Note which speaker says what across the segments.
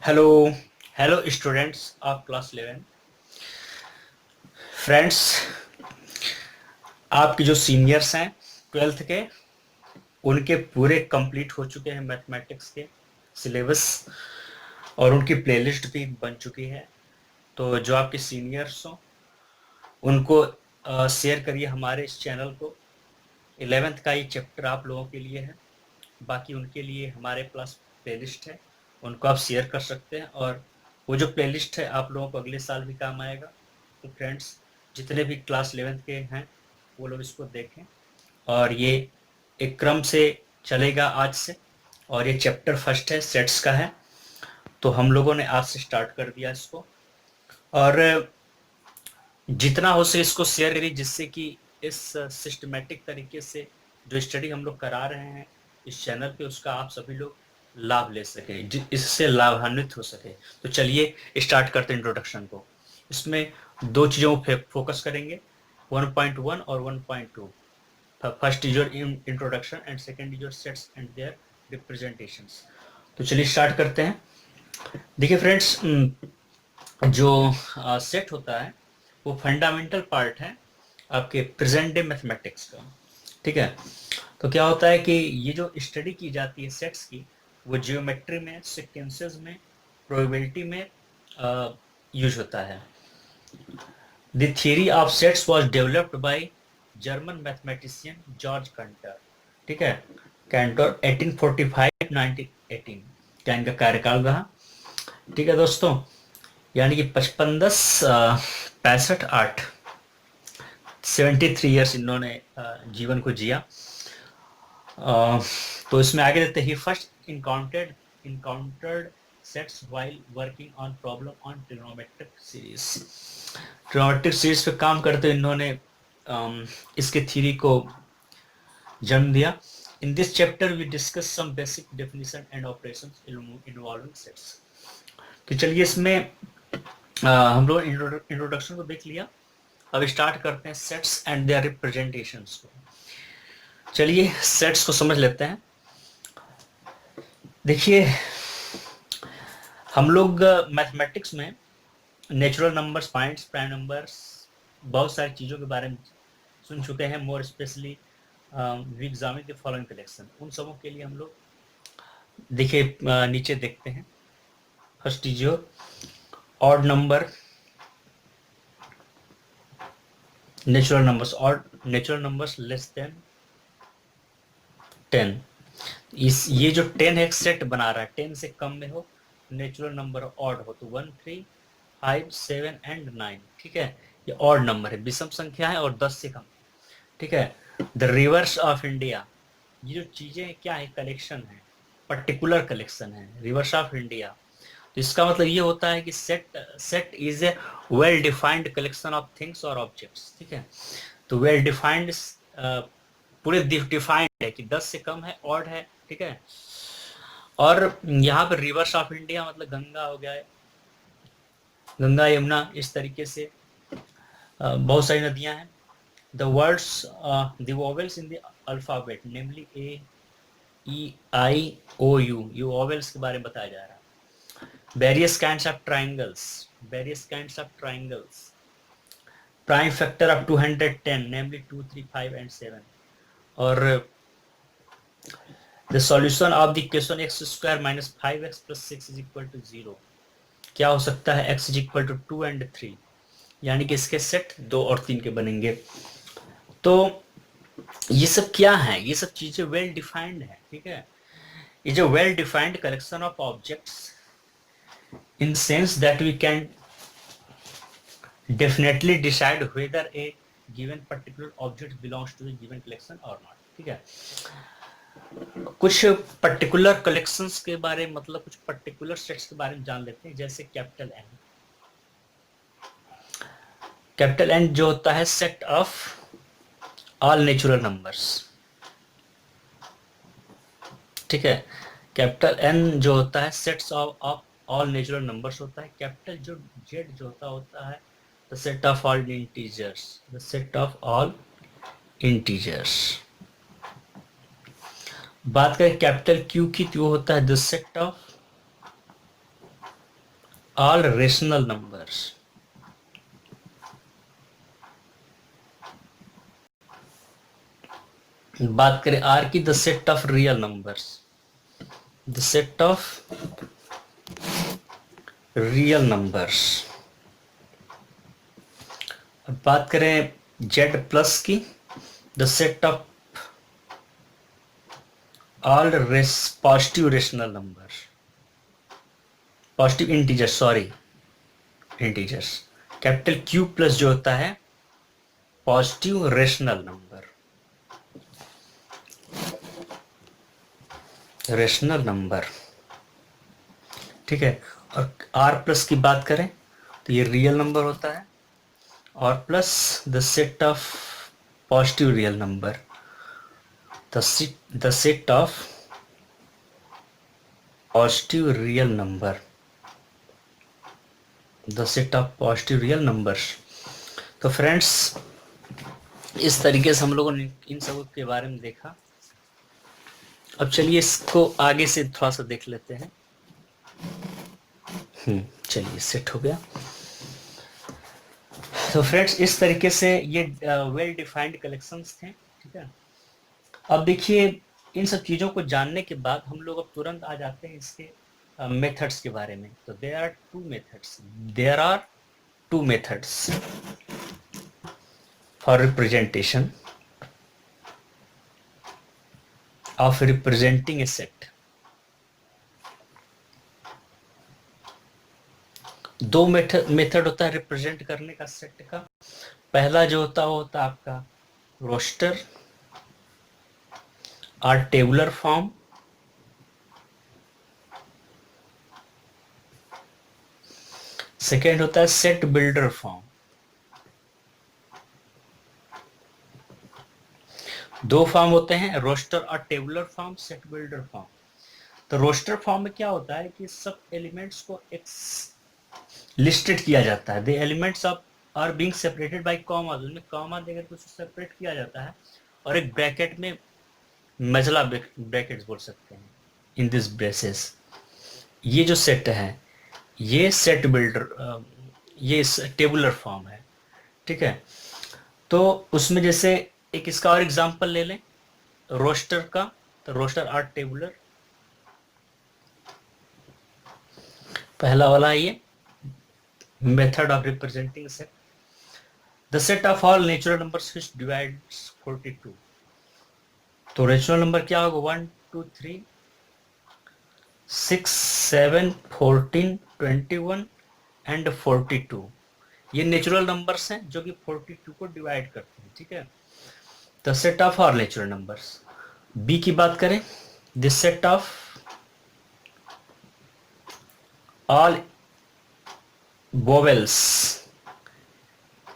Speaker 1: Hello hello students of class 11। Friends, आपके जो seniors हैं 12th के, उनके पूरे कंप्लीट हो चुके हैं मैथमेटिक्स के सिलेबस और उनकी प्लेलिस्ट भी बन चुकी है। तो जो आपके सीनियर्स हों उनको शेयर करिए हमारे इस चैनल को। 11th का ये चैप्टर आप लोगों के लिए है, बाकी उनके लिए हमारे पास प्लेलिस्ट है, उनको आप शेयर कर सकते हैं और वो जो प्लेलिस्ट है आप लोगों को अगले साल भी काम आएगा। तो फ्रेंड्स, जितने भी क्लास 11th के हैं वो लोग इसको देखें और ये एक क्रम से चलेगा आज से। और ये चैप्टर फर्स्ट है, सेट्स का है, तो हम लोगों ने आज से स्टार्ट कर दिया इसको। और जितना हो सके इसको शेयर करिए, जिससे कि इस सिस्टमेटिक तरीके से जो स्टडी हम लोग करा रहे हैं इस चैनल पे, उसका आप सभी लोग लाभ ले सकें, इससे लाभान्वित हो सके। तो चलिए स्टार्ट करते हैं इंट्रोडक्शन को। इसमें दो चीज़ों पे फोकस करेंगे, 1.1 और 1.2। First is your introduction and second is your sets and their representations. तो चलिए स्टार्ट करते हैं। देखिए फ्रेंड्स, जो सेट होता है वो फंडामेंटल पार्ट है आपके प्रेजेंट डे मैथमेटिक्स का। ठीक है, तो क्या होता है कि ये जो स्टडी की जाती है सेट्स की, वो जियोमेट्री में, सीक्वेंसेस में, प्रोबेबिलिटी में यूज होता है। The theory of sets was developed by German mathematician George canter. ठीक है, कैंटर 1845-1918 क्या इनका कार्यकाल रहा। ठीक है दोस्तों, यानी कि 55-10-65-8 73 ईयर्स इन्होंने जीवन को जिया। तो इसमें आगे देते ही first encountered sets while working on problem on trigonometric series. Trigonometric series पे काम करते इन्होंने इसके थ्योरी को जन्म दिया। In this chapter we discuss some basic definition and operations involving sets. तो चलिए इसमें हम लोग इंट्रोडक्शन को देख लिया, अब स्टार्ट करते हैं सेट्स एंड देयर रिप्रेजेंटेशंस को। चलिए सेट्स को समझ लेते हैं। देखिए, हम लोग मैथमेटिक्स में natural numbers, points, prime numbers, बहुत सारी चीज़ों के बारे में सुन चुके हैं। More specially we examine the following collection, उन सबों के लिए हम लोग देखिए नीचे देखते हैं। First is your odd number, natural numbers, और नेचुरल नंबर्स लेस देन 10। ये जो 10 है सेट बना रहा है, 10 से कम में हो, नेचुरल नंबर ऑड हो तो 1, 3, 5, 7 एंड 9। ठीक है, ये ऑड नंबर है, विषम संख्या है और 10 से कम। ठीक है, द रिवर्स ऑफ इंडिया, ये जो चीजें क्या है, कलेक्शन है, पर्टिकुलर कलेक्शन है, रिवर्स ऑफ इंडिया। तो इसका मतलब ये होता है कि set is a well defined collection of things और ऑब्जेक्ट्स। ठीक है, तो वेल डिफाइंड पूरे डिफाइंड है कि 10 से कम है, ऑड है। ठीक है, और यहाँ पर रिवर्स ऑफ इंडिया मतलब गंगा हो गया है, गंगा यमुना, इस तरीके से बहुत सारी नदियां हैं। The words, the vowels in the alphabet namely A, E, I, O, U, ये वोवेल्स के बारे में बताया जा रहा है। Various kinds of triangles, various kinds of triangles, prime factor of 210 namely 2, 3, 5 and 7, और the solution of the equation x square minus 5x plus 6 is equal to 0। क्या हो सकता है, x is equal to 2 and 3, यानी कि इसके set 2 और 3 के बनेंगे। तो ये सब क्या है, ये सब चीजें वेल डिफाइंड है। ठीक है, ये जो well defined collection of objects in sense that we can definitely decide whether a given particular object belongs to the given collection और नॉट। ठीक है, कुछ पर्टिकुलर कलेक्शंस के बारे में, मतलब कुछ पर्टिकुलर सेट्स के बारे में जान लेते हैं। जैसे कैपिटल एन, कैपिटल एन जो होता है set of all natural numbers. ठीक है, कैपिटल एन जो होता है sets of all natural numbers होता है। कैपिटल जो जेड जो होता है the set of all integers, the set of all integers. बात करें कैपिटल क्यू की, तो होता है the set of all rational numbers. बात करें आर की, the set of real numbers, the set of real numbers. अब बात करें जेड प्लस की, the set of all positive rational number, positive integers, sorry integers. Capital Q plus जो होता है positive rational number, rational number, ठीक है। और आर प्लस की बात करें तो ये रियल नंबर होता है, और plus the set of positive real number, the set of positive real number, the set of positive real numbers. तो फ्रेंड्स, इस तरीके से हम लोगों ने इन सब के बारे में देखा। अब चलिए इसको आगे से थोड़ा सा देख लेते हैं। चलिए सेट हो गया। तो फ्रेंड्स, इस तरीके से ये वेल डिफाइंड कलेक्शंस थे, ठीक है। अब देखिए, इन सब चीज़ों को जानने के बाद हम लोग अब तुरंत आ जाते हैं इसके मेथड्स के बारे में। तो there are two methods for representation of representing a set. दो मेथड होता है रिप्रेजेंट करने का सेट का। पहला जो होता है वो होता है आपका रोस्टर और टेबुलर फॉर्म। सेकेंड होता है सेट बिल्डर फॉर्म। दो फॉर्म होते हैं, रोस्टर और tabular form, set builder form. तो रोस्टर फॉर्म में क्या होता है कि सब एलिमेंट्स को एक लिस्टेड किया जाता है। The elements of are being separated by comma, उनमें कॉमा देकर कुछ सेपरेट किया जाता है, और एक ब्रैकेट में मजला ब्रैकेट्स बोल सकते हैं, इन दिस ब्रेसेस। ये जो सेट है ये सेट बिल्डर, ये टेबुलर फॉर्म है, ठीक है। तो उसमें जैसे एक इसका और एग्जांपल ले लें रोस्टर का, तो रोस्टर आर टेबुलर, पहला वाला है ये method of representing set. The set of all natural numbers which divides 42। तो नेचुरल नंबर क्या होगा, 1 2 3 6 7 14 21 एंड 42। ये नेचुरल नंबर्स हैं जो कि 42 को डिवाइड करते हैं, ठीक है। The set of all natural numbers. B की बात करें, the set of all vowels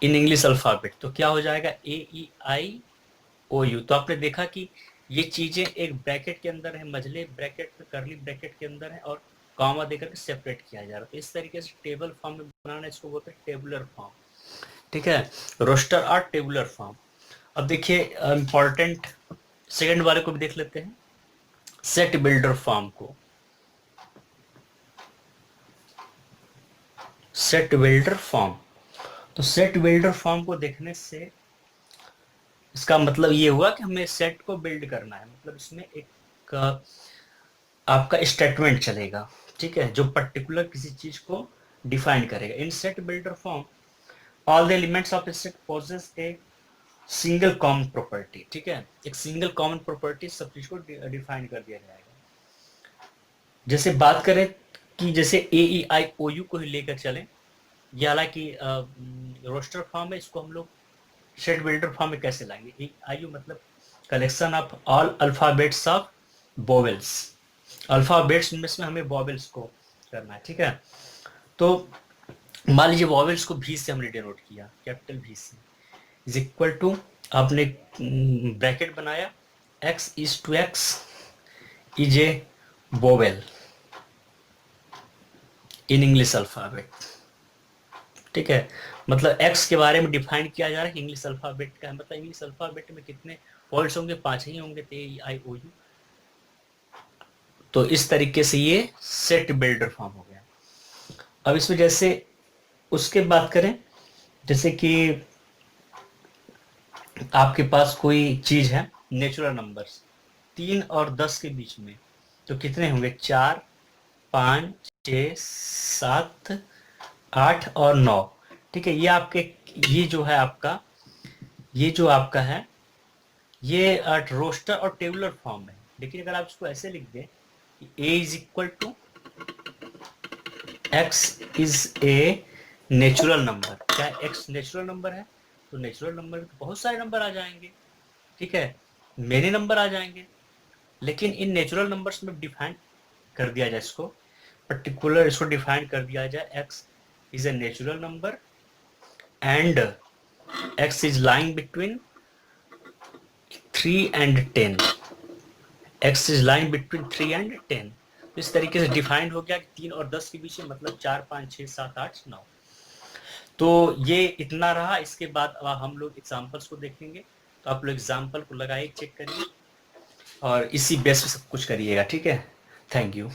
Speaker 1: in English alphabet. तो क्या हो जाएगा, AEIOU। तो आपने देखा कि ये चीजें एक ब्रैकेट के अंदर है, मझले ब्रैकेट में, करली ब्रैकेट के अंदर है, और कॉमा देकर के सेपरेट किया जा रहा है। तो इस तरीके से टेबल फॉर्म में बनाना, इसको बोलते हैं टेबुलर फॉर्म, ठीक है। रोस्टर और टेबुलर फॉर्म। अब देखिए इंपॉर्टेंट सेकंड वाले को भी देख लेते हैं, सेट बिल्डर फॉर्म को। सेट बिल्डर फॉर्म, तो सेट बिल्डर फॉर्म को देखने से इसका मतलब ये हुआ कि हमें सेट को बिल्ड करना है, मतलब इसमें एक आपका स्टेटमेंट चलेगा, ठीक है, जो पर्टिकुलर किसी चीज को डिफाइन करेगा। इन set builder form all the elements of A set poses a single common property, ठीक है। एक सिंगल कॉमन प्रॉपर्टी सब चीज को डिफाइन कर दिया जाएगा। जैसे बात करें कि जैसे AEIOU को ही लेकर चलें, ये हालांकि रोस्टर फॉर्म है, इसको हम लोग सेट बिल्डर फॉर्म में कैसे लाएंगे। AEIOU मतलब collection of all alphabets of vowels. Alphabets में से हमें वोवेल्स को करना है, ठीक है। तो मान लीजिए वोवेल्स को भी से हमने डिनोट किया, कैपिटल भी से, इज इक्वल टू, आपने ब्रैकेट बनाया, x is to x is a vowel in English alphabet, ठीक है। मतलब x के बारे में डिफाइन किया जा रहा है इंग्लिश अल्फाबेट का, मतलब इंग्लिश अल्फाबेट में कितने वर्ड्स होंगे, 5 ही होंगे, AEIOU। तो इस तरीके से ये सेट बिल्डर फॉर्म हो गया। अब इसमें जैसे उसके बात करें, जैसे कि आपके पास कोई चीज है, नेचुरल नंबर्स 3 और 10 के बीच में, तो कितने होंगे? 4, 5, 6, 7, 8 और 9। ठीक है, ये आपके, ये जो है आपका, ये जो आपका है, ये रोस्टर और टेबुलर फॉर्म है। लेकिन अगर आप इसको ऐसे लिख दें कि a is equal to x is a natural number, क्या x नेचुरल नंबर है? तो नेचुरल नंबर में तो बहुत सारे नंबर आ जाएंगे, ठीक है, मेरे नंबर आ जाएंगे। लेकिन इन नेचुरल नंबर्स में डिफाइन कर दिया जाए इसको, पर्टिकुलर इसको डिफाइन कर दिया जाए, x is a natural number and x is lying between 3 and 10, x is lying between 3 and 10। तो इस तरीके से डिफाइंड हो गया कि 3 और 10 के बीच में, मतलब 4, 5, 6, 7, 8, 9। तो ये इतना रहा। इसके बाद अब हम लोग एग्जाम्पल्स को देखेंगे, तो आप लोग एग्जाम्पल को लगाइए, चेक करिए और इसी बेस पे सब कुछ करिएगा, ठीक है। Thank you.